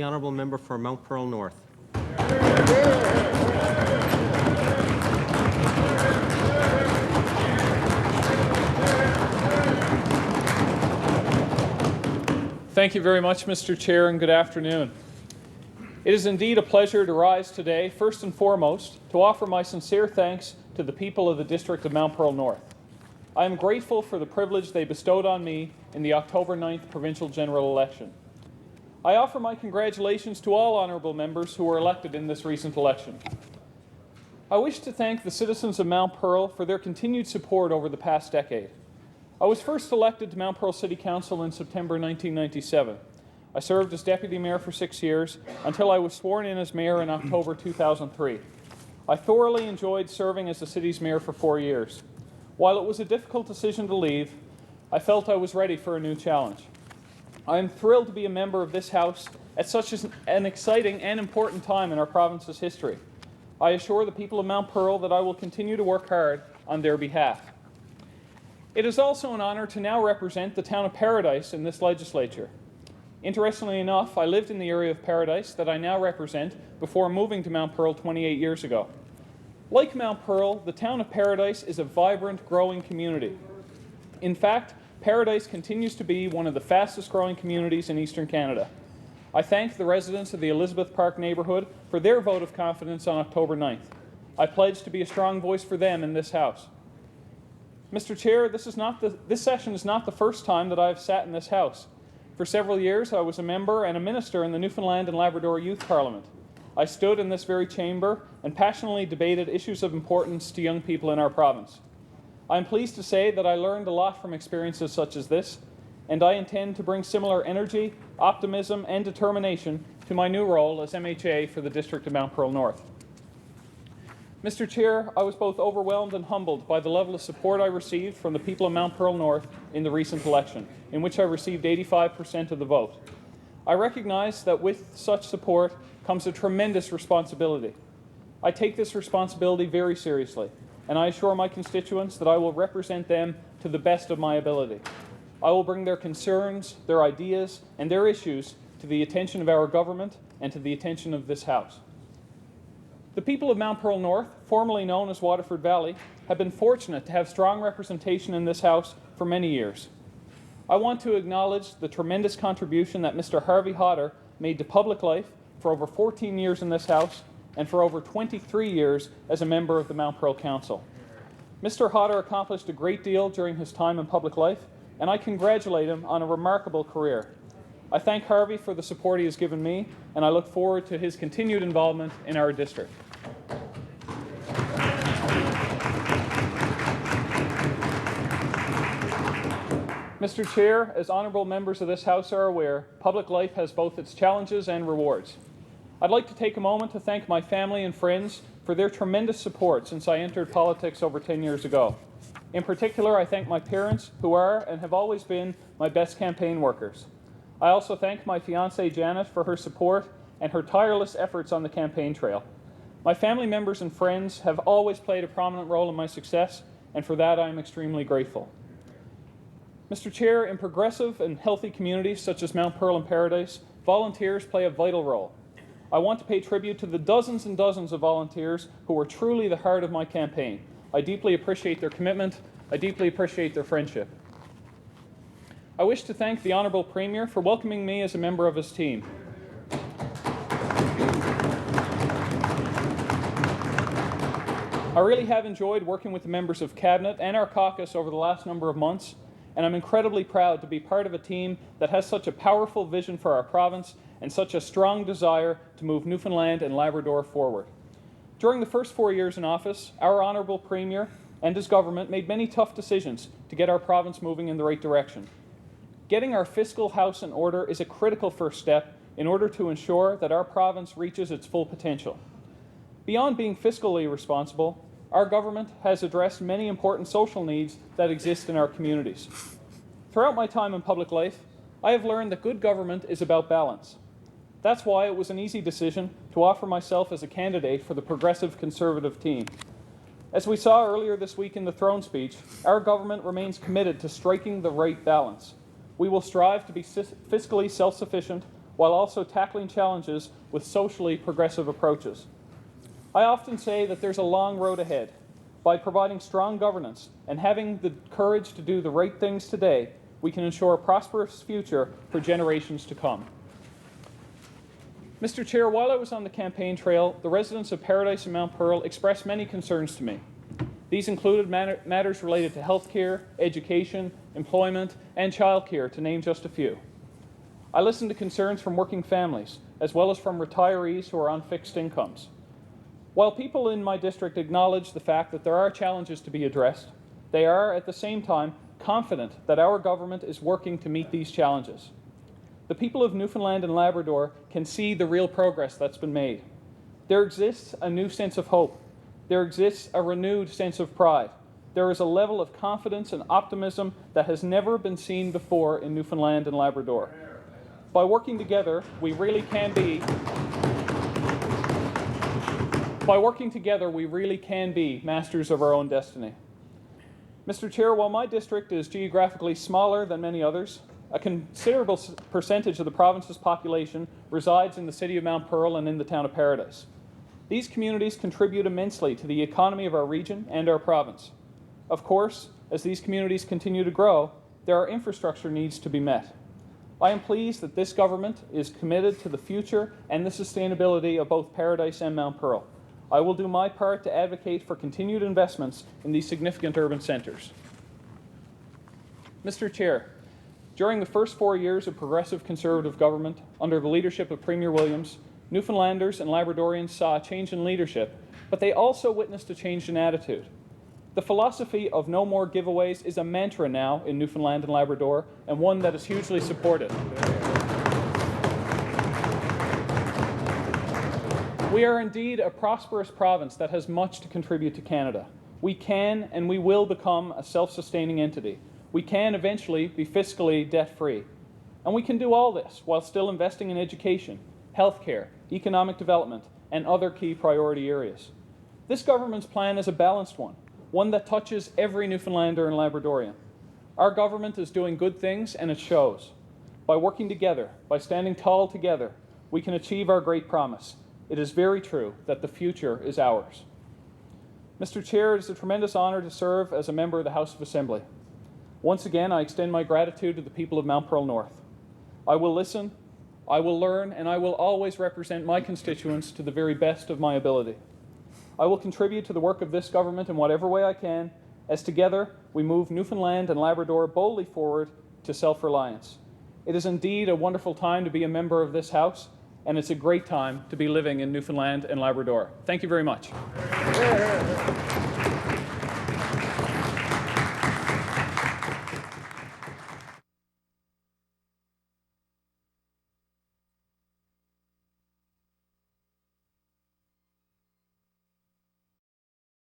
The honourable member for Mount Pearl North. Thank you very much, Mr. Chair, and good afternoon. It is indeed a pleasure to rise today, first and foremost, to offer my sincere thanks to the people of the District of Mount Pearl North. I am grateful for the privilege they bestowed on me in the October 9th provincial general election. I offer my congratulations to all honourable members who were elected in this recent election. I wish to thank the citizens of Mount Pearl for their continued support over the past decade. I was first elected to Mount Pearl City Council in September 1997. I served as Deputy Mayor for 6 years until I was sworn in as Mayor in October 2003. I thoroughly enjoyed serving as the city's Mayor for 4 years. While it was a difficult decision to leave, I felt I was ready for a new challenge. I am thrilled to be a member of this House at such an exciting and important time in our province's history. I assure the people of Mount Pearl that I will continue to work hard on their behalf. It is also an honour to now represent the town of Paradise in this legislature. Interestingly enough, I lived in the area of Paradise that I now represent before moving to Mount Pearl 28 years ago. Like Mount Pearl, the town of Paradise is a vibrant, growing community. In fact, Paradise continues to be one of the fastest growing communities in Eastern Canada. I thank the residents of the Elizabeth Park neighbourhood for their vote of confidence on October 9th. I pledge to be a strong voice for them in this House. Mr. Chair, this session is not the first time that I have sat in this House. For several years, I was a member and a minister in the Newfoundland and Labrador Youth Parliament. I stood in this very chamber and passionately debated issues of importance to young people in our province. I am pleased to say that I learned a lot from experiences such as this, and I intend to bring similar energy, optimism, and determination to my new role as MHA for the District of Mount Pearl North. Mr. Chair, I was both overwhelmed and humbled by the level of support I received from the people of Mount Pearl North in the recent election, in which I received 85% of the vote. I recognize that with such support comes a tremendous responsibility. I take this responsibility very seriously, and I assure my constituents that I will represent them to the best of my ability. I will bring their concerns, their ideas, and their issues to the attention of our government and to the attention of this House. The people of Mount Pearl North, formerly known as Waterford Valley, have been fortunate to have strong representation in this House for many years. I want to acknowledge the tremendous contribution that Mr. Harvey Hodder made to public life for over 14 years in this House and for over 23 years as a member of the Mount Pearl Council. Mr. Hodder accomplished a great deal during his time in public life, and I congratulate him on a remarkable career. I thank Harvey for the support he has given me, and I look forward to his continued involvement in our district. Mr. Chair, as honourable members of this House are aware, public life has both its challenges and rewards. I'd like to take a moment to thank my family and friends for their tremendous support since I entered politics over 10 years ago. In particular, I thank my parents, who are and have always been my best campaign workers. I also thank my fiancée Janet for her support and her tireless efforts on the campaign trail. My family members and friends have always played a prominent role in my success, and for that I am extremely grateful. Mr. Chair, in progressive and healthy communities such as Mount Pearl and Paradise, volunteers play a vital role. I want to pay tribute to the dozens and dozens of volunteers who were truly the heart of my campaign. I deeply appreciate their commitment. I deeply appreciate their friendship. I wish to thank the Honourable Premier for welcoming me as a member of his team. I really have enjoyed working with the members of Cabinet and our caucus over the last number of months, and I'm incredibly proud to be part of a team that has such a powerful vision for our province and such a strong desire to move Newfoundland and Labrador forward. During the first 4 years in office, our Honourable Premier and his government made many tough decisions to get our province moving in the right direction. Getting our fiscal house in order is a critical first step in order to ensure that our province reaches its full potential. Beyond being fiscally responsible, our government has addressed many important social needs that exist in our communities. Throughout my time in public life, I have learned that good government is about balance. That's why it was an easy decision to offer myself as a candidate for the Progressive Conservative team. As we saw earlier this week in the throne speech, our government remains committed to striking the right balance. We will strive to be fiscally self-sufficient while also tackling challenges with socially progressive approaches. I often say that there's a long road ahead. By providing strong governance and having the courage to do the right things today, we can ensure a prosperous future for generations to come. Mr. Chair, while I was on the campaign trail, the residents of Paradise and Mount Pearl expressed many concerns to me. These included matters related to health care, education, employment, and childcare, to name just a few. I listened to concerns from working families, as well as from retirees who are on fixed incomes. While people in my district acknowledge the fact that there are challenges to be addressed, they are at the same time confident that our government is working to meet these challenges. The people of Newfoundland and Labrador can see the real progress that's been made. There exists a new sense of hope. There exists a renewed sense of pride. There is a level of confidence and optimism that has never been seen before in Newfoundland and Labrador. By working together, we really can be masters of our own destiny. Mr. Chair, while my district is geographically smaller than many others, a considerable percentage of the province's population resides in the city of Mount Pearl and in the town of Paradise. These communities contribute immensely to the economy of our region and our province. Of course, as these communities continue to grow, there are infrastructure needs to be met. I am pleased that this government is committed to the future and the sustainability of both Paradise and Mount Pearl. I will do my part to advocate for continued investments in these significant urban centres. Mr. Chair, during the first 4 years of progressive Conservative government under the leadership of Premier Williams, Newfoundlanders and Labradorians saw a change in leadership, but they also witnessed a change in attitude. The philosophy of no more giveaways is a mantra now in Newfoundland and Labrador, and one that is hugely supported. We are indeed a prosperous province that has much to contribute to Canada. We can and we will become a self-sustaining entity. We can eventually be fiscally debt-free. And we can do all this while still investing in education, healthcare, economic development, and other key priority areas. This government's plan is a balanced one that touches every Newfoundlander and Labradorian. Our government is doing good things, and it shows. By working together, by standing tall together, we can achieve our great promise. It is very true that the future is ours. Mr. Chair, it is a tremendous honor to serve as a member of the House of Assembly. Once again, I extend my gratitude to the people of Mount Pearl North. I will listen, I will learn, and I will always represent my constituents to the very best of my ability. I will contribute to the work of this government in whatever way I can, as together we move Newfoundland and Labrador boldly forward to self-reliance. It is indeed a wonderful time to be a member of this House, and it's a great time to be living in Newfoundland and Labrador. Thank you very much.